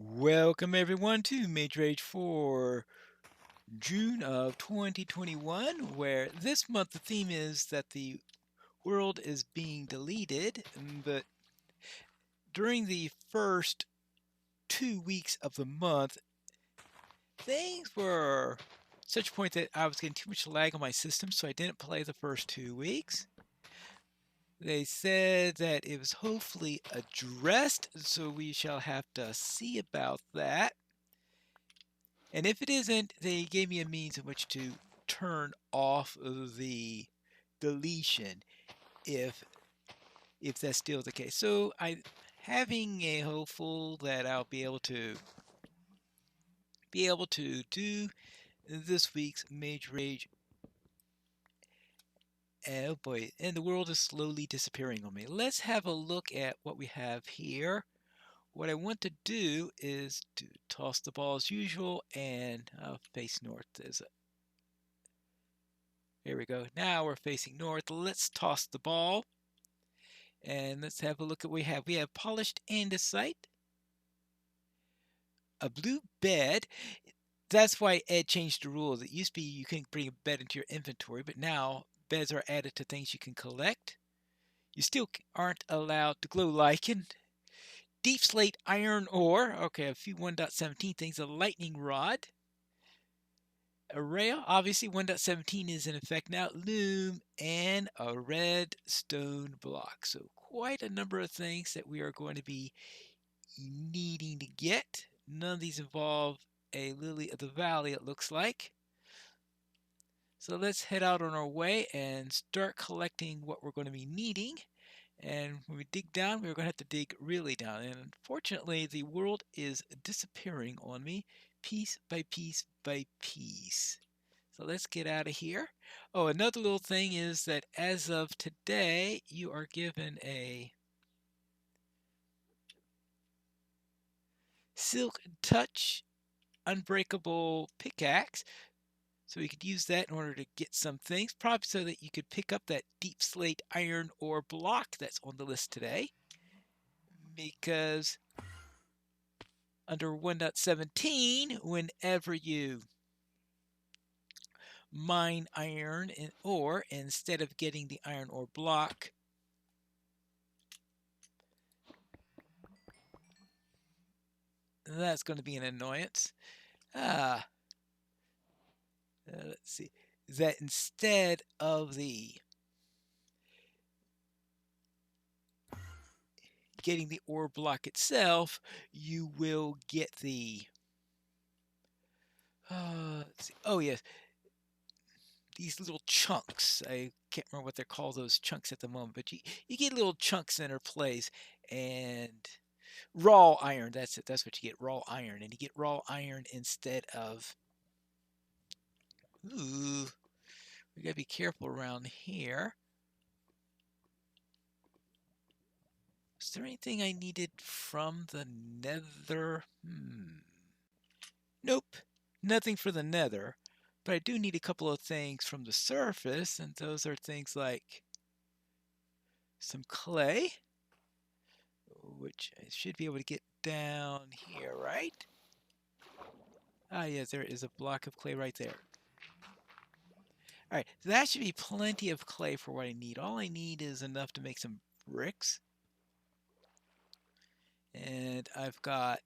Welcome everyone to Mage Rage for June of 2021, where this month the theme is that the world is being deleted, but during the first 2 weeks of the month, things were such a point that I was getting too much lag on my system, so I didn't play the first 2 weeks. They said that it was hopefully addressed, so we shall have to see about that. And if it isn't, they gave me a means in which to turn off the deletion if that's still the case. So I having a hopeful that I'll be able to do this week's Mage Rage. Oh boy, and the world is slowly disappearing on me. Let's have a look at what we have here. What I want to do is to toss the ball as usual and face north. Here we go. Now we're facing north. Let's toss the ball. And let's have a look at what we have. We have polished andesite, a blue bed. That's why Ed changed the rules. It used to be you couldn't bring a bed into your inventory, but now beds are added to things you can collect. You still aren't allowed to glow lichen. Deep slate iron ore. Okay, a few 1.17 things. A lightning rod. A rail, obviously 1.17 is in effect now, loom, and a red stone block. So quite a number of things that we are going to be needing to get. None of these involve a lily of the valley, it looks like. So let's head out on our way and start collecting what we're going to be needing. And when we dig down, we're going to have to dig really down. And unfortunately, the world is disappearing on me piece by piece by piece. So let's get out of here. Oh, another little thing is that as of today, you are given a Silk Touch Unbreakable pickaxe. So you could use that in order to get some things, probably so that you could pick up that deep slate iron ore block that's on the list today. Because under 1.17, whenever you mine iron ore, instead of getting the iron ore block, that's going to be an annoyance. Let's see. That instead of the getting the ore block itself, you will get the let's see. Oh yes, these little chunks. I can't remember what they're called, those chunks at the moment, but you get little chunks in their place, and raw iron. That's it. That's what you get. Raw iron, and you get raw iron instead of. Ooh, we gotta be careful around here. Is there anything I needed from the nether? Nope, nothing for the nether. But I do need a couple of things from the surface, and those are things like some clay, which I should be able to get down here, right? Ah, yes, there is a block of clay right there. All right, so that should be plenty of clay for what I need. All I need is enough to make some bricks. And I've got,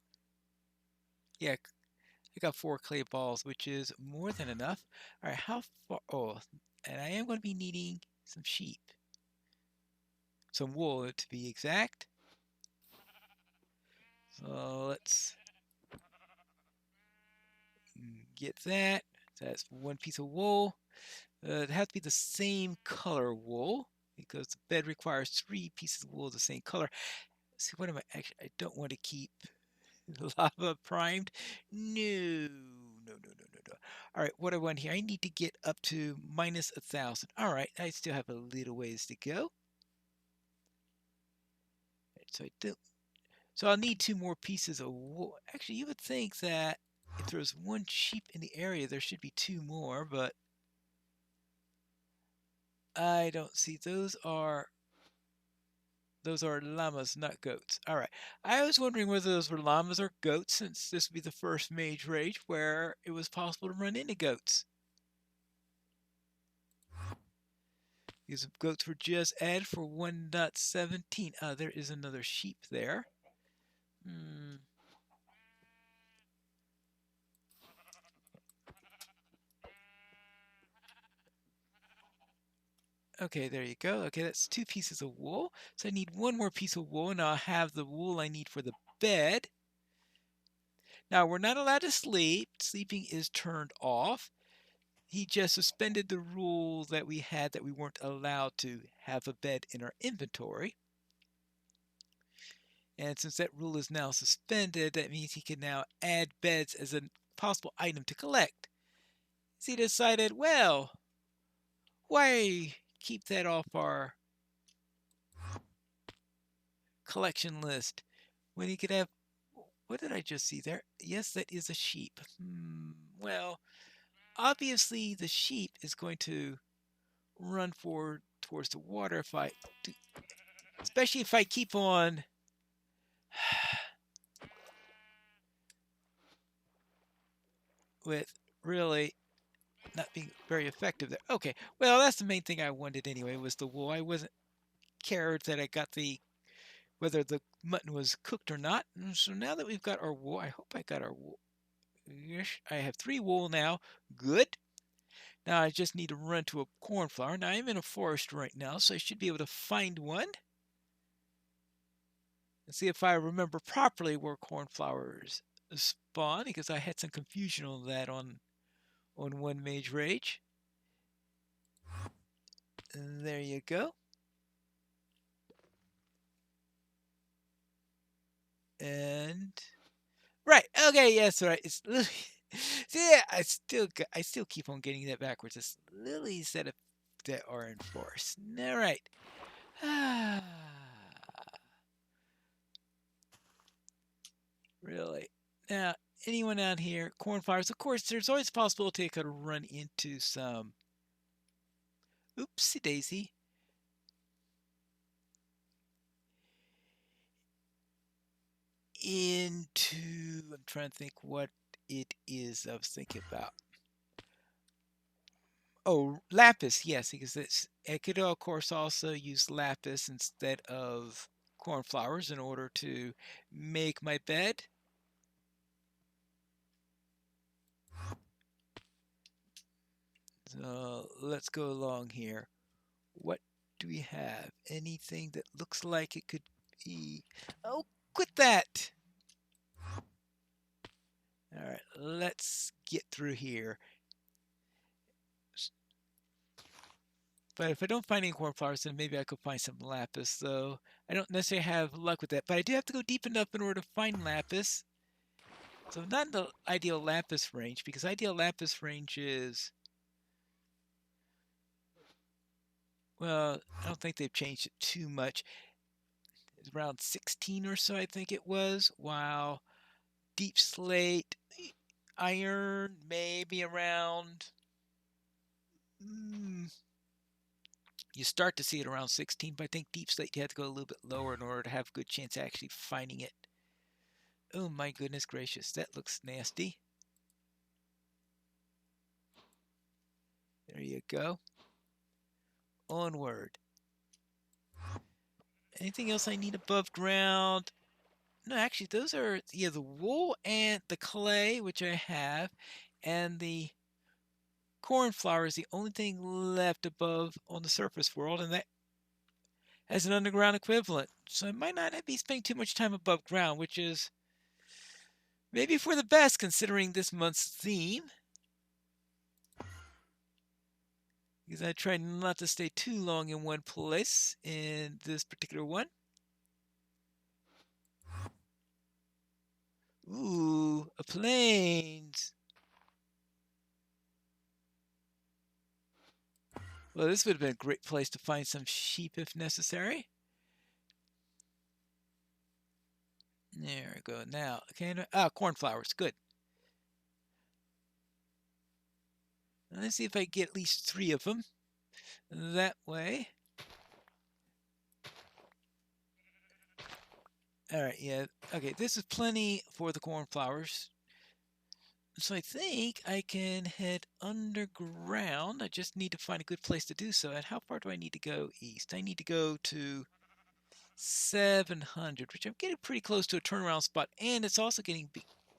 yeah, I got 4 clay balls, which is more than enough. All right, how far? Oh, and I am going to be needing some sheep. Some wool, to be exact. So let's get that. That's 1 piece of wool. It has to be the same color wool because the bed requires 3 pieces of wool of the same color. Let's see, what am I actually? I don't want to keep lava primed. No, no, no, no, no, no. All right, what I want here, I need to get up to minus 1,000. All right, I still have a little ways to go. So I do. So I'll need 2 more pieces of wool. Actually, you would think that if there's 1 sheep in the area, there should be 2 more, but I don't see. Those are Those are llamas, not goats. All right. I was wondering whether those were llamas or goats, since this would be the first Mage Rage where it was possible to run into goats. Because goats were just added for 1.17. There is another sheep there. Okay, there you go. Okay, that's 2 pieces of wool. So I need 1 more piece of wool, and I'll have the wool I need for the bed. Now, we're not allowed to sleep. Sleeping is turned off. He just suspended the rule that we had that we weren't allowed to have a bed in our inventory. And since that rule is now suspended, that means he can now add beds as a possible item to collect. So he decided, well, why keep that off our collection list when he could have... What did I just see there? Yes, that is a sheep. Well, obviously the sheep is going to run forward towards the water if I do, especially if I keep on with really not being very effective there. Okay, well, that's the main thing I wanted anyway, was the wool. I wasn't cared that I got the whether the mutton was cooked or not. And so now that we've got our wool, I hope I got our wool. Yes, I have 3 wool now. Good. Now I just need to run to a cornflower. Now I'm in a forest right now, so I should be able to find one. And see if I remember properly where cornflowers spawn, because I had some confusion on that on one Mage Rage. And there you go. And right, okay, yes, right. It's lily. See, I still keep on getting that backwards. It's lilies that are in force. All right. Really. Now, anyone out here, cornflowers? Of course, there's always a possibility I could run into some. Oopsie daisy. I'm trying to think what it is I was thinking about. Oh, lapis, yes, because I could of course also use lapis instead of cornflowers in order to make my bed. So let's go along here. What do we have? Anything that looks like it could be... Oh, quit that! All right, let's get through here. But if I don't find any cornflowers, then maybe I could find some lapis, though. I don't necessarily have luck with that, but I do have to go deep enough in order to find lapis. So not the ideal lapis range, because ideal lapis range is... Well, I don't think they've changed it too much. It's around 16 or so, I think it was. Wow. Deep slate, iron, maybe around... you start to see it around 16, but I think deep slate you have to go a little bit lower in order to have a good chance of actually finding it. Oh my goodness gracious, that looks nasty. There you go. Onward. Anything else I need above ground? No, actually, those are, yeah, the wool and the clay, which I have, and the cornflower is the only thing left above on the surface world, and that has an underground equivalent. So I might not be spending too much time above ground, which is maybe for the best considering this month's theme. Because I try not to stay too long in one place in this particular one. Ooh, a plains. Well, this would have been a great place to find some sheep if necessary. There we go. Now, okay, cornflowers. Good. Let's see if I get at least 3 of them. That way. All right, yeah. Okay, this is plenty for the cornflowers. So I think I can head underground. I just need to find a good place to do so. And how far do I need to go east? I need to go to 700, which I'm getting pretty close to a turnaround spot. And it's also getting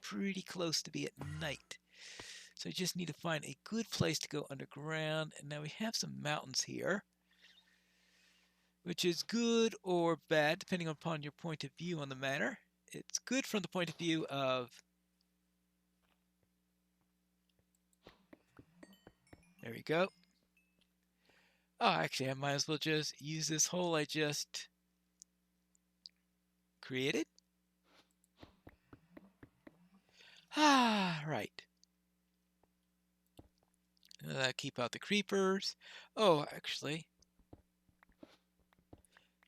pretty close to be at night. So I just need to find a good place to go underground. And now we have some mountains here, which is good or bad, depending upon your point of view on the matter. It's good from the point of view of, there we go. Oh, actually, I might as well just use this hole I just created. Ah, right. Keep out the creepers. Oh, actually,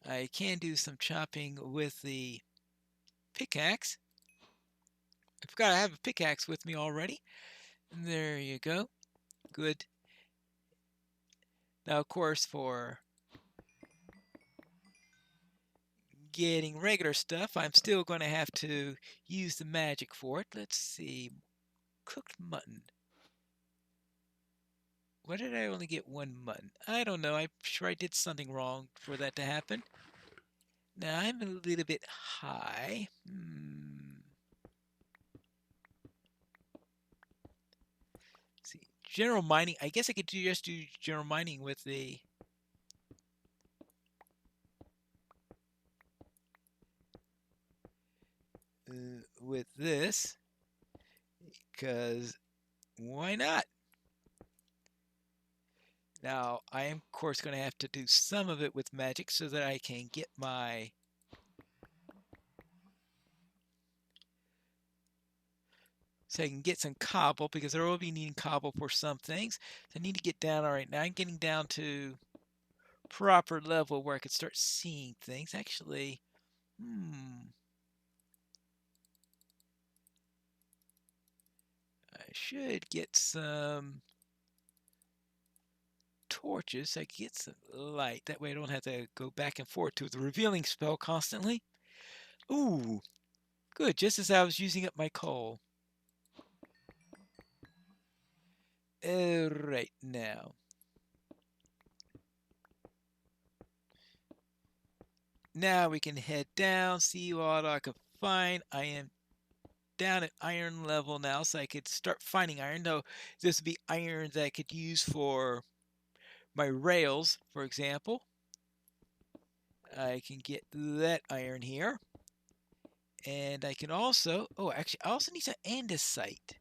I can do some chopping with the pickaxe. I forgot I have a pickaxe with me already. There you go. Good. Now, of course, for getting regular stuff, I'm still going to have to use the magic for it. Let's see. Cooked mutton. Why did I only get one mutton? I don't know. I'm sure I did something wrong for that to happen. Now, I'm a little bit high. See, general mining. I guess I could just do general mining with the with this, because why not? Now, I am, of course, going to have to do some of it with magic so that I can get my so I can get some cobble, because I will be needing cobble for some things. So I need to get down. All right, now I'm getting down to proper level where I could start seeing things. Actually, I should get some torches so I can get some light. That way I don't have to go back and forth to the revealing spell constantly. Ooh, good. Just as I was using up my coal. Right now. Now we can head down, see what I can find. I am down at iron level now, so I could start finding iron. Though this would be iron that I could use for my rails, for example. I can get that iron here. And I can also, oh, actually, I also need some andesite.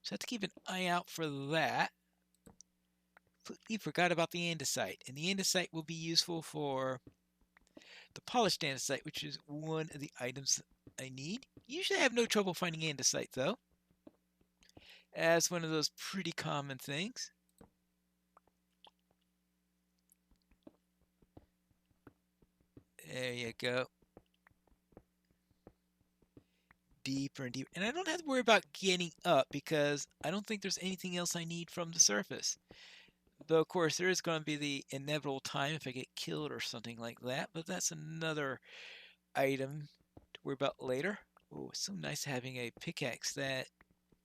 So I have to keep an eye out for that. Completely forgot about the andesite. And the andesite will be useful for the polished andesite, which is one of the items I need. Usually I have no trouble finding andesite, though, as one of those pretty common things. There you go. Deeper and deeper. And I don't have to worry about getting up, because I don't think there's anything else I need from the surface. Though, of course, there is going to be the inevitable time if I get killed or something like that. But that's another item to worry about later. Oh, it's so nice having a pickaxe that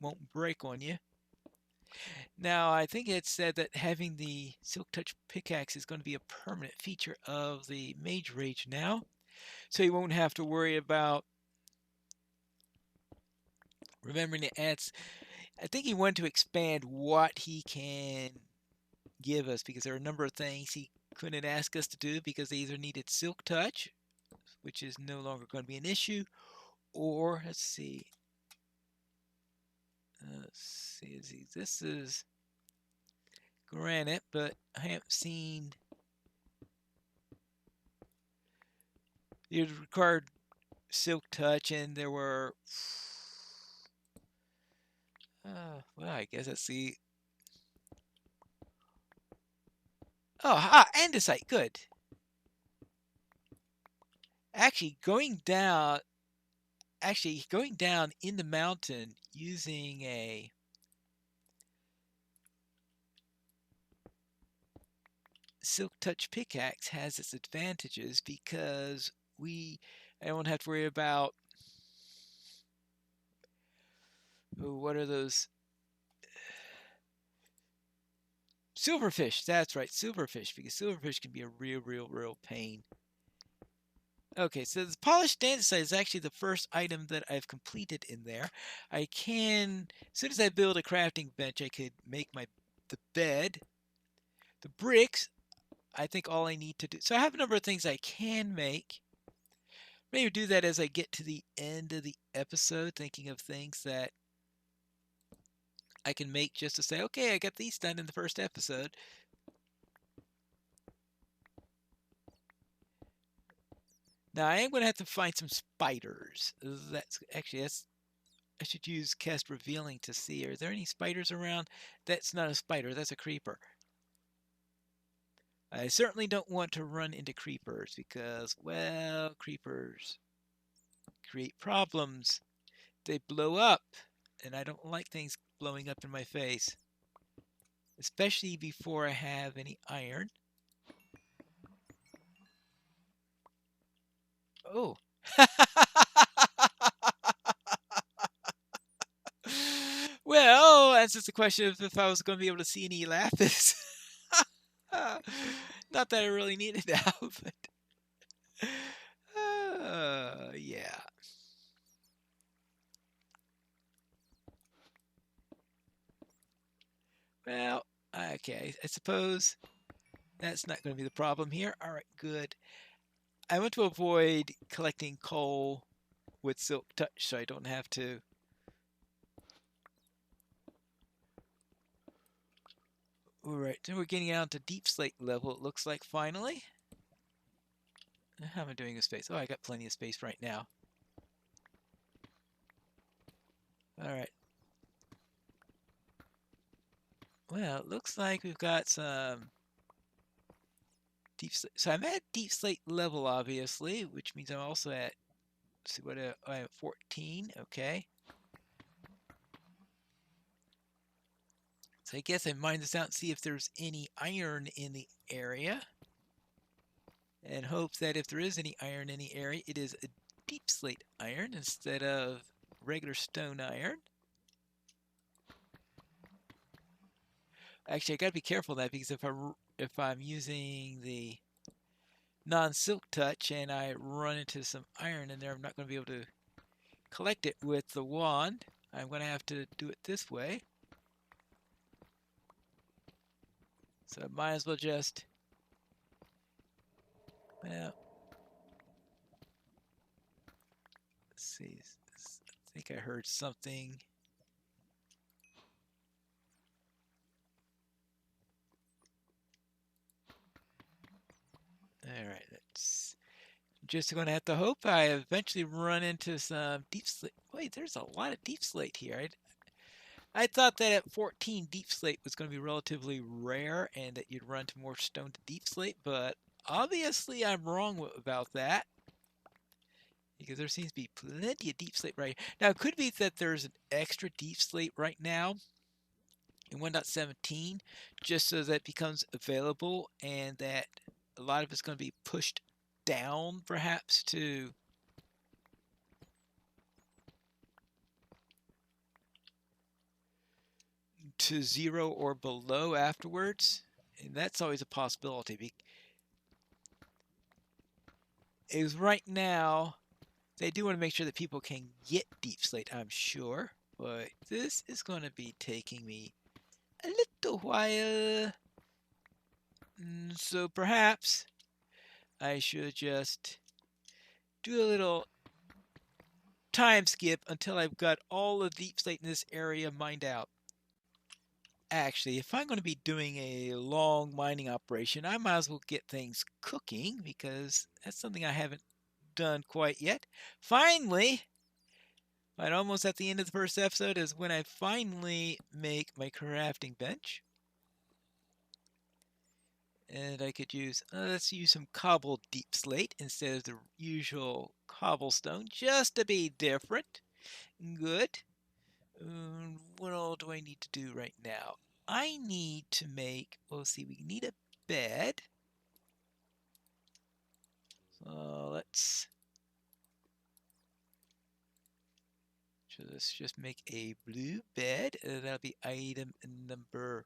won't break on you. Now, I think it said that having the Silk Touch pickaxe is going to be a permanent feature of the Mage Rage now. So you won't have to worry about remembering to add. I think he wanted to expand what he can give us, because there are a number of things he couldn't ask us to do because they either needed Silk Touch, which is no longer going to be an issue, or let's see. This is granite, but I haven't seen. It required Silk Touch, and there were. Well, I guess let's see. Oh, andesite, good. Actually, going down in the mountain using a Silk Touch pickaxe has its advantages, because we I won't have to worry about, oh, what are those? Silverfish. That's right, silverfish, because silverfish can be a real pain. Okay, so the polished andesite is actually the first item that I've completed in there. I can, as soon as I build a crafting bench, I could make the bed. The bricks, I think all I need to do. So I have a number of things I can make. Maybe do that as I get to the end of the episode, thinking of things that I can make just to say, okay, I got these done in the first episode. Now I am going to have to find some spiders. That's I should use cast revealing to see. Are there any spiders around? That's not a spider, that's a creeper. I certainly don't want to run into creepers because, well, creepers create problems. They blow up, and I don't like things blowing up in my face, especially before I have any iron. Oh. Well, that's just a question of if I was going to be able to see any lapis. Not that I really need it now, but yeah. Well, okay. I suppose that's not going to be the problem here. All right, good. I want to avoid collecting coal with silk touch, so I don't have to. All right, so we're getting out to deep slate level. It looks like finally. How am I doing with space? Oh, I got plenty of space right now. All right. Well, it looks like we've got some deep slate. So I'm at deep slate level, obviously, which means I'm also at. Let's see what I'm at 14. Okay. So I guess I mine this out and see if there's any iron in the area. And hope that if there is any iron in the area, it is a deep slate iron instead of regular stone iron. Actually, I gotta be careful of that because if I'm using the non-silk touch and I run into some iron in there, I'm not going to be able to collect it with the wand. I'm going to have to do it this way. So I might as well just, well, let's see. I think I heard something. All right, let's just going to have to hope I eventually run into some deep slate. Wait, there's a lot of deep slate here. I thought that at 14 deep slate was going to be relatively rare and that you'd run to more stone to deep slate, but obviously I'm wrong about that because there seems to be plenty of deep slate right here. Now, it could be that there's an extra deep slate right now in 1.17 just so that it becomes available and that a lot of it's going to be pushed down perhaps to zero or below afterwards. And that's always a possibility. Is right now they do want to make sure that people can get deep slate, I'm sure, but this is going to be taking me a little while. So perhaps I should just do a little time skip until I've got all the deep slate in this area mined out. Actually, if I'm going to be doing a long mining operation, I might as well get things cooking because that's something I haven't done quite yet. Finally, I'm almost at the end of the first episode is when I finally make my crafting bench. And I could use, let's use some cobbled deep slate instead of the usual cobblestone just to be different. Good. What all do I need to do right now? I need to make, let's see, we need a bed. So let's let's just make a blue bed. That'll be item number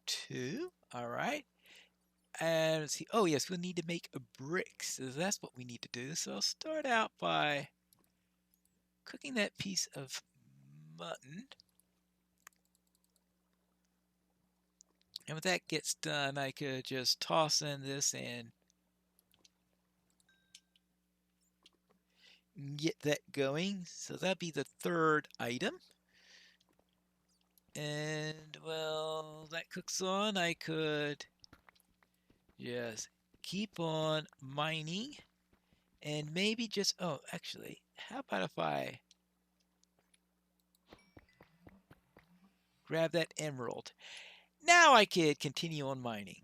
2. All right. And let's see. Oh, yes, we'll need to make a bricks. So that's what we need to do. So I'll start out by cooking that piece of mutton. And when that gets done, I could just toss in this and get that going. So that'd be the 3rd item. And, well, that cooks on. I could just keep on mining. And maybe just, oh, actually, how about if I grab that emerald? Now I could continue on mining.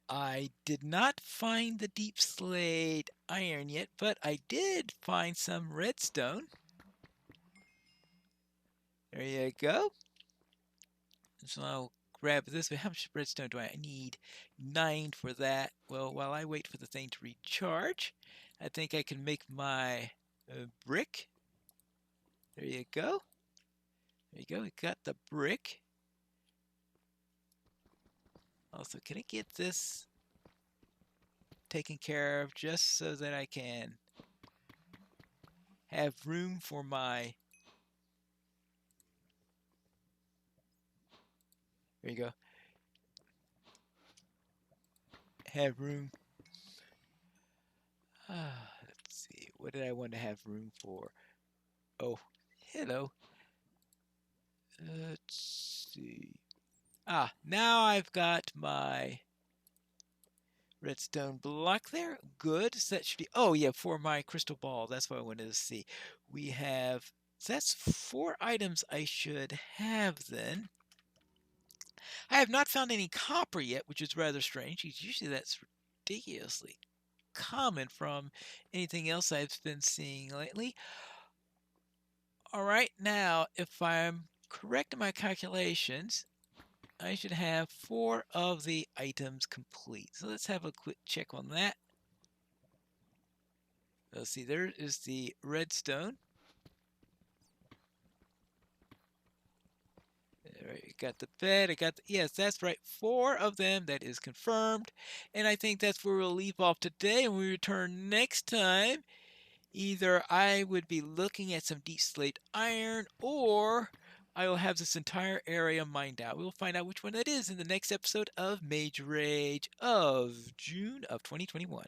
I did not find the deep slate iron yet, but I did find some redstone. There you go. So I'll grab this. How much redstone do I need? 9 for that. Well, while I wait for the thing to recharge, I think I can make my brick. There you go. There you go. We got the brick. Also, can I get this taken care of just so that I can have room for my... There you go. Have room. Let's see. What did I want to have room for? Oh, hello. Let's see. Now I've got my redstone block there. Good. So that should be... Oh, yeah, for my crystal ball. That's what I wanted to see. We have... So that's 4 items I should have then. I have not found any copper yet, which is rather strange. Usually that's ridiculously common from anything else I've been seeing lately. All right, now, if I'm correct in my calculations, I should have 4 of the items complete. So let's have a quick check on that. Let's see, there is the redstone. I got the bed, I got the, yes, that's right, 4 of them, that is confirmed. And I think that's where we'll leave off today. And when we return next time, either I would be looking at some deep slate iron, or I will have this entire area mined out. We'll find out which one that is in the next episode of Mage Rage of June of 2021.